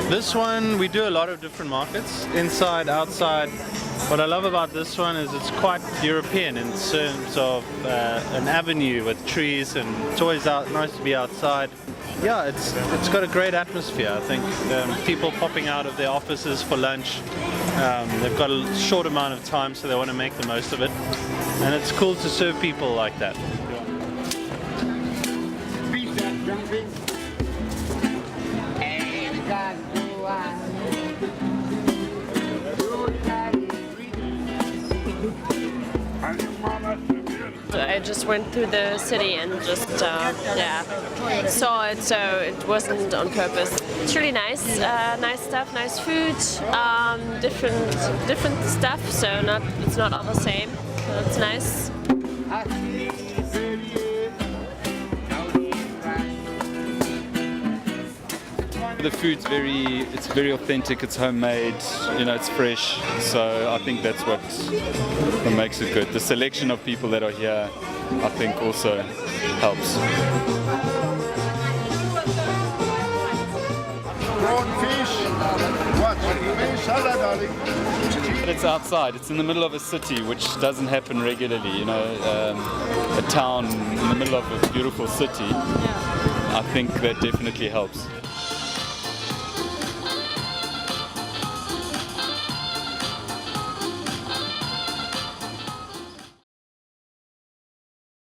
This one, we do a lot of different markets, inside, outside. What I love about this one is it's quite European in terms of an avenue with trees, and it's always nice to be outside. Yeah, it's got a great atmosphere. I think people popping out of their offices for lunch, they've got a short amount of time, so they want to make the most of it. And it's cool to serve people like that. I just went through the city and just saw it, so it wasn't on purpose. It's really nice, nice stuff, nice food, different stuff. So it's not all the same. So it's nice. The food's very authentic, it's homemade, you know, it's fresh, so I think that's what makes it good. The selection of people that are here, I think, also helps. But it's outside, it's in the middle of a city, which doesn't happen regularly, you know, a town in the middle of a beautiful city. I think that definitely helps.